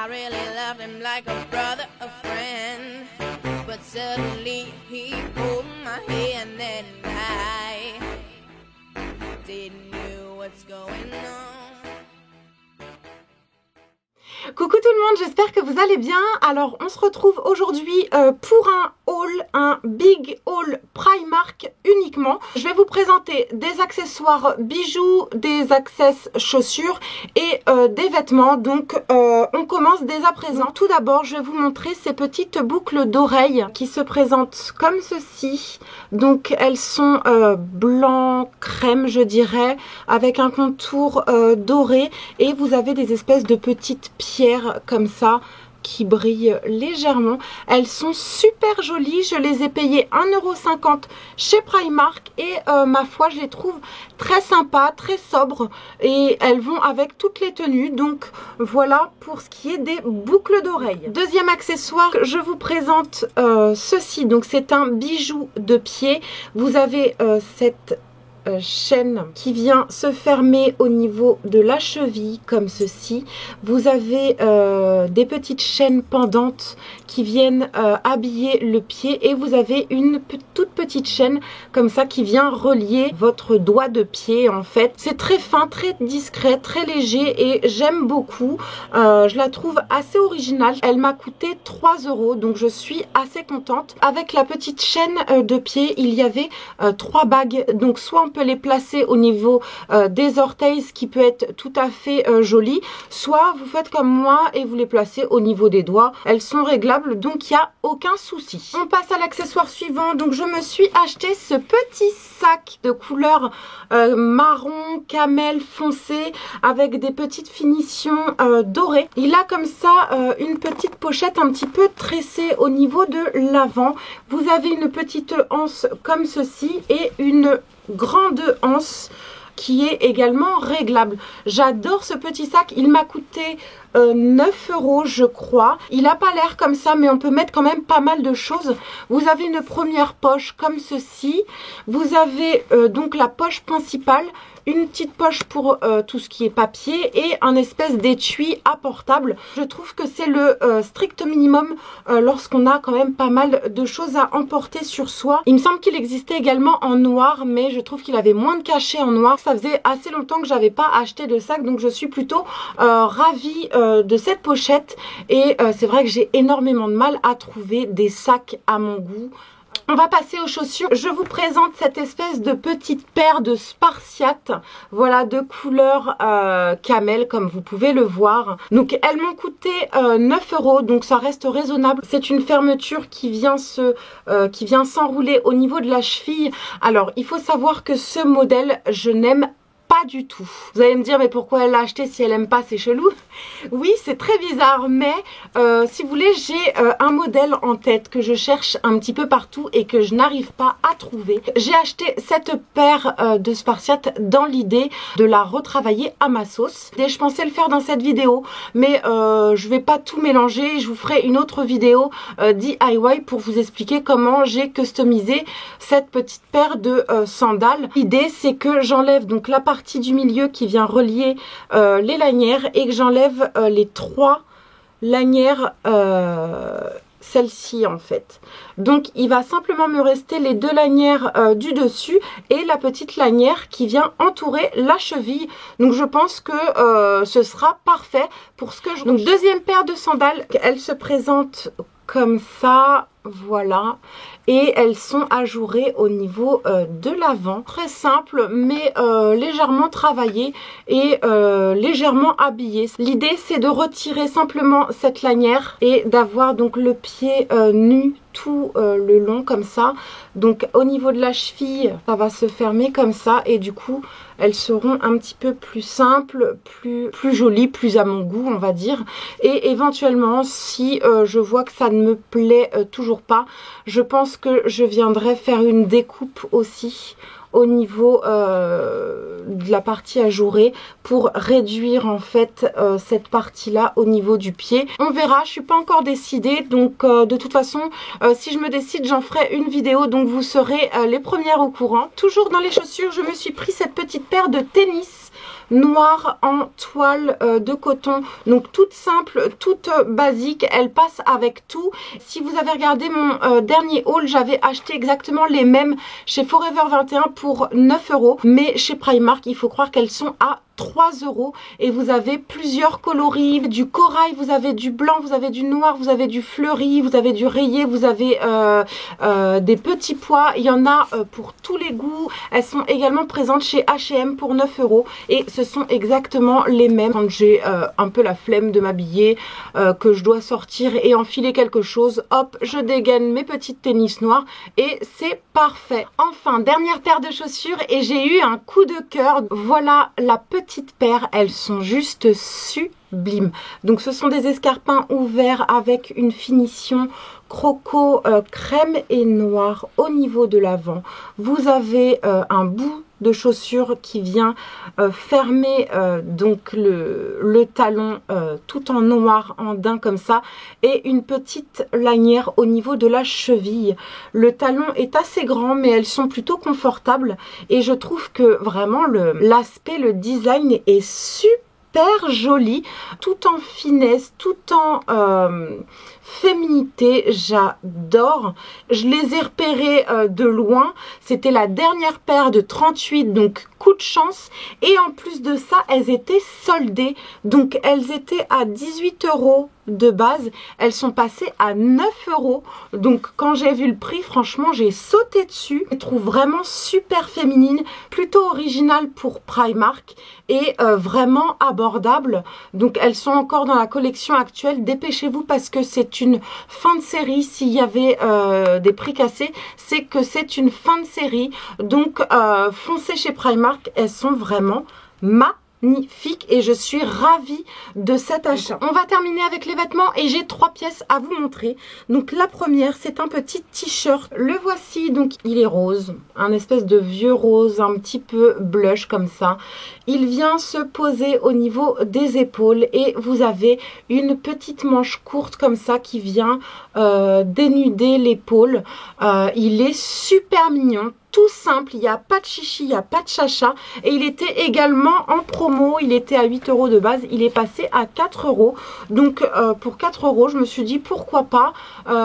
really loved him like a brother, a friend. But suddenly he pulled my hand and I didn't know what's going on. Coucou tout le monde, j'espère que vous allez bien. Alors on se retrouve aujourd'hui pour un haul, un big haul Primark uniquement. Je vais vous présenter des accessoires bijoux, des accessoires chaussures et des vêtements. Donc on commence dès à présent. Tout d'abord je vais vous montrer ces petites boucles d'oreilles qui se présentent comme ceci. Donc elles sont blanc crème je dirais, avec un contour doré et vous avez des espèces de petites pierres comme ça qui brillent légèrement. Elles sont super jolies, je les ai payées 1,50 € chez Primark et ma foi je les trouve très sympas, très sobres et elles vont avec toutes les tenues. Donc voilà pour ce qui est des boucles d'oreilles. Deuxième accessoire, je vous présente ceci. Donc c'est un bijou de pied. Vous avez cette chaîne qui vient se fermer au niveau de la cheville comme ceci. Vous avez des petites chaînes pendantes qui viennent habiller le pied et vous avez une toute petite chaîne comme ça qui vient relier votre doigt de pied. En fait c'est très fin, très discret, très léger et j'aime beaucoup. Je la trouve assez originale. Elle m'a coûté 3 € donc je suis assez contente. Avec la petite chaîne de pied il y avait 3 bagues, donc soit on peut les placer au niveau des orteils, ce qui peut être tout à fait joli, soit vous faites comme moi et vous les placez au niveau des doigts. Elles sont réglables donc il n'y a aucun souci. On passe à l'accessoire suivant. Donc je me suis acheté ce petit sac de couleur marron camel foncé avec des petites finitions dorées. Il a comme ça une petite pochette un petit peu tressée au niveau de l'avant. Vous avez une petite anse comme ceci et une grande anse qui est également réglable. J'adore ce petit sac, il m'a coûté 9 € je crois. Il n'a pas l'air comme ça mais on peut mettre quand même pas mal de choses. Vous avez une première poche comme ceci. Vous avez donc la poche principale, une petite poche pour tout ce qui est papier et un espèce d'étui à portable. Je trouve que c'est le strict minimum lorsqu'on a quand même pas mal de choses à emporter sur soi. Il me semble qu'il existait également en noir mais je trouve qu'il avait moins de cachet en noir. Ça faisait assez longtemps que j'avais pas acheté de sac donc je suis plutôt ravie de cette pochette et c'est vrai que j'ai énormément de mal à trouver des sacs à mon goût. On va passer aux chaussures. Je vous présente cette espèce de petite paire de Spartiate, voilà, de couleur camel comme vous pouvez le voir. Donc elles m'ont coûté 9 € donc ça reste raisonnable. C'est une fermeture qui vient s'enrouler au niveau de la cheville. Alors il faut savoir que ce modèle je n'aime pas du tout. Vous allez me dire mais pourquoi elle l'a acheté si elle aime pas, c'est chelou. Oui c'est très bizarre mais si vous voulez j'ai un modèle en tête que je cherche un petit peu partout et que je n'arrive pas à trouver. J'ai acheté cette paire de Spartiate dans l'idée de la retravailler à ma sauce. Et je pensais le faire dans cette vidéo mais je vais pas tout mélanger. Je vous ferai une autre vidéo DIY pour vous expliquer comment j'ai customisé cette petite paire de sandales. L'idée c'est que j'enlève donc la partie du milieu qui vient relier les lanières et que j'enlève les 3 lanières, celle-ci en fait. Donc il va simplement me rester les 2 lanières du dessus et la petite lanière qui vient entourer la cheville. Donc je pense que ce sera parfait pour ce que je... Donc deuxième paire de sandales, elle se présente comme ça, voilà, et elles sont ajourées au niveau de l'avant. Très simple mais légèrement travaillé et légèrement habillé. L'idée c'est de retirer simplement cette lanière et d'avoir donc le pied nu tout le long comme ça. Donc au niveau de la cheville ça va se fermer comme ça et du coup elles seront un petit peu plus simples, plus jolies, plus à mon goût on va dire. Et éventuellement si je vois que ça ne me plaît toujours pas, je pense que je viendrai faire une découpe aussi au niveau de la partie ajourée pour réduire en fait cette partie là au niveau du pied. On verra, je suis pas encore décidée donc de toute façon si je me décide j'en ferai une vidéo donc vous serez les premières au courant. Toujours dans les chaussures je me suis pris cette petite paire de tennis noire en toile de coton. Donc toute simple, toute basique, elle passe avec tout. Si vous avez regardé mon dernier haul, j'avais acheté exactement les mêmes chez Forever 21 pour 9 €. Mais chez Primark, il faut croire qu'elles sont à 3 € et vous avez plusieurs coloris, du corail, vous avez du blanc, vous avez du noir, vous avez du fleuri, vous avez du rayé, vous avez des petits pois, il y en a pour tous les goûts. Elles sont également présentes chez H&M pour 9 € et ce sont exactement les mêmes. Quand j'ai un peu la flemme de m'habiller, que je dois sortir et enfiler quelque chose, hop, je dégaine mes petites tennis noires et c'est parfait. Enfin, dernière paire de chaussures et j'ai eu un coup de cœur. Voilà la petite paire, elles sont juste sublimes. Donc ce sont des escarpins ouverts avec une finition croco crème et noir au niveau de l'avant. Vous avez un bout de chaussure qui vient fermer donc le talon tout en noir, en daim comme ça, et une petite lanière au niveau de la cheville. Le talon est assez grand mais elles sont plutôt confortables et je trouve que vraiment l'aspect, le design est super joli, tout en finesse, tout en féminité. J'adore. Je les ai repérées de loin. C'était la dernière paire de 38, donc coup de chance. Et en plus de ça, elles étaient soldées. Donc elles étaient à 18 € de base. Elles sont passées à 9 €. Donc quand j'ai vu le prix, franchement, j'ai sauté dessus. Je les trouve vraiment super féminines, plutôt originales pour Primark et vraiment abordables. Donc elles sont encore dans la collection actuelle. Dépêchez-vous parce que c'est une fin de série. S'il y avait des prix cassés, c'est que c'est une fin de série. Donc foncez chez Primark, elles sont vraiment magnifique et je suis ravie de cet achat. On va terminer avec les vêtements et j'ai 3 pièces à vous montrer. Donc la première, c'est un petit t-shirt. Le voici, donc il est rose, un espèce de vieux rose un petit peu blush comme ça. Il vient se poser au niveau des épaules et vous avez une petite manche courte comme ça qui vient dénuder l'épaule. Il est super mignon. Tout simple, il n'y a pas de chichi, il n'y a pas de chacha. Et il était également en promo, il était à 8 € de base, il est passé à 4 €. Donc pour 4 € je me suis dit pourquoi pas.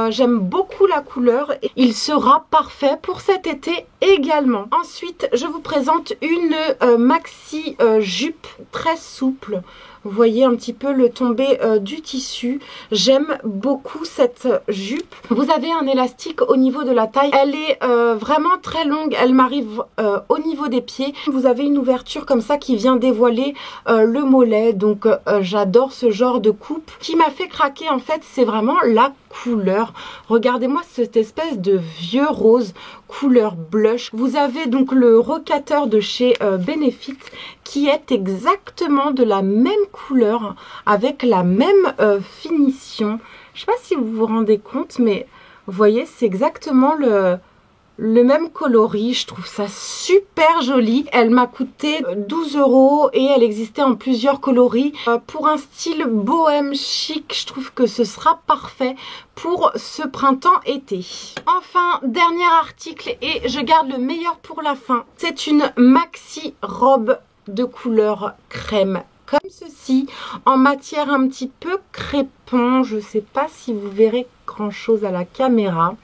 J'aime beaucoup la couleur, il sera parfait pour cet été également. Ensuite je vous présente une maxi jupe très souple. Vous voyez un petit peu le tombé du tissu. J'aime beaucoup cette jupe. Vous avez un élastique au niveau de la taille. Elle est vraiment très longue. Elle m'arrive au niveau des pieds. Vous avez une ouverture comme ça qui vient dévoiler le mollet. Donc j'adore ce genre de coupe. Ce qui m'a fait craquer en fait, c'est vraiment la couleur. Regardez-moi cette espèce de vieux rose couleur blush. Vous avez donc le rocateur de chez Benefit qui est exactement de la même couleur avec la même finition. Je sais pas si vous vous rendez compte, mais vous voyez, c'est exactement le même coloris. Je trouve ça super joli. Elle m'a coûté 12 € et elle existait en plusieurs coloris. Pour un style bohème chic, je trouve que ce sera parfait pour ce printemps-été. Enfin, dernier article et je garde le meilleur pour la fin. C'est une maxi robe de couleur crème comme ceci, en matière un petit peu crépon. Je ne sais pas si vous verrez grand chose à la caméra.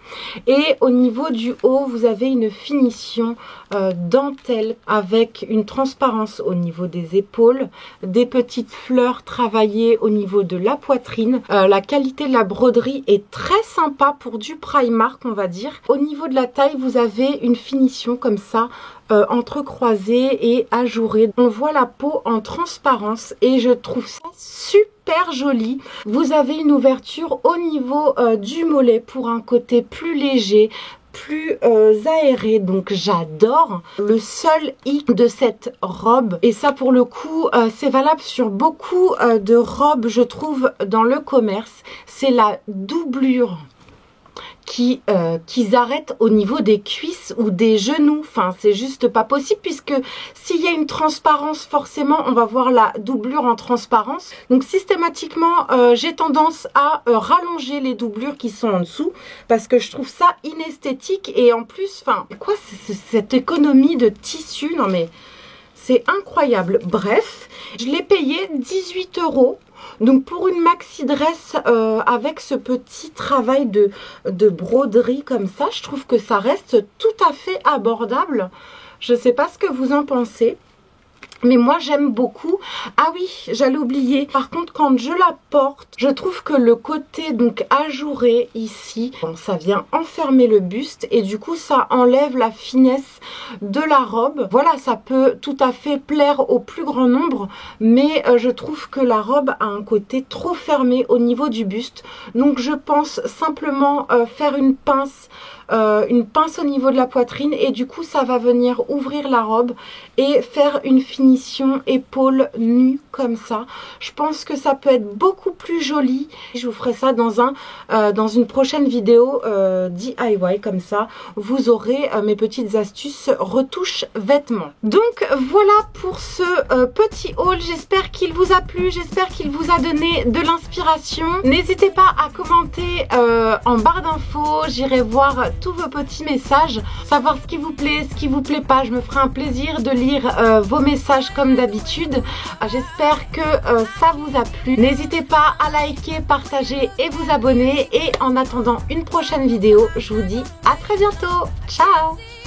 Et au niveau du haut, vous avez une finition dentelle avec une transparence au niveau des épaules, des petites fleurs travaillées au niveau de la poitrine. La qualité de la broderie est très sympa pour du Primark, on va dire. Au niveau de la taille, vous avez une finition comme ça, entrecroisée et ajourée. On voit la peau en transparence et je trouve ça super joli. Vous avez une ouverture au niveau du mollet pour un côté plus léger, plus aéré, donc j'adore. Le seul hic de cette robe, et ça pour le coup c'est valable sur beaucoup de robes je trouve dans le commerce, c'est la doublure qu'ils arrêtent au niveau des cuisses ou des genoux. Enfin, c'est juste pas possible puisque s'il y a une transparence, forcément, on va voir la doublure en transparence. Donc, systématiquement, j'ai tendance à rallonger les doublures qui sont en dessous parce que je trouve ça inesthétique et en plus, enfin, quoi, cette économie de tissu, non mais... c'est incroyable. Bref, je l'ai payé 18 €. Donc pour une maxi dress avec ce petit travail de broderie comme ça, je trouve que ça reste tout à fait abordable. Je ne sais pas ce que vous en pensez. Mais moi j'aime beaucoup. Ah oui, j'allais oublier. Par contre, quand je la porte, je trouve que le côté donc ajouré ici, bon, ça vient enfermer le buste et du coup ça enlève la finesse de la robe. Voilà, ça peut tout à fait plaire au plus grand nombre, mais je trouve que la robe a un côté trop fermé au niveau du buste. Donc je pense simplement faire une pince au niveau de la poitrine et du coup ça va venir ouvrir la robe et faire une finition épaule nue comme ça. Je pense que ça peut être beaucoup plus joli. Je vous ferai ça dans une prochaine vidéo DIY comme ça. Vous aurez mes petites astuces retouche vêtements. Donc voilà pour ce petit haul. J'espère qu'il vous a plu. J'espère qu'il vous a donné de l'inspiration. N'hésitez pas à commenter en barre d'infos. J'irai voir tous vos petits messages, savoir ce qui vous plaît, ce qui vous plaît pas. Je me ferai un plaisir de lire vos messages comme d'habitude. J'espère que ça vous a plu. N'hésitez pas à liker, partager et vous abonner. Et en attendant une prochaine vidéo, je vous dis à très bientôt. Ciao!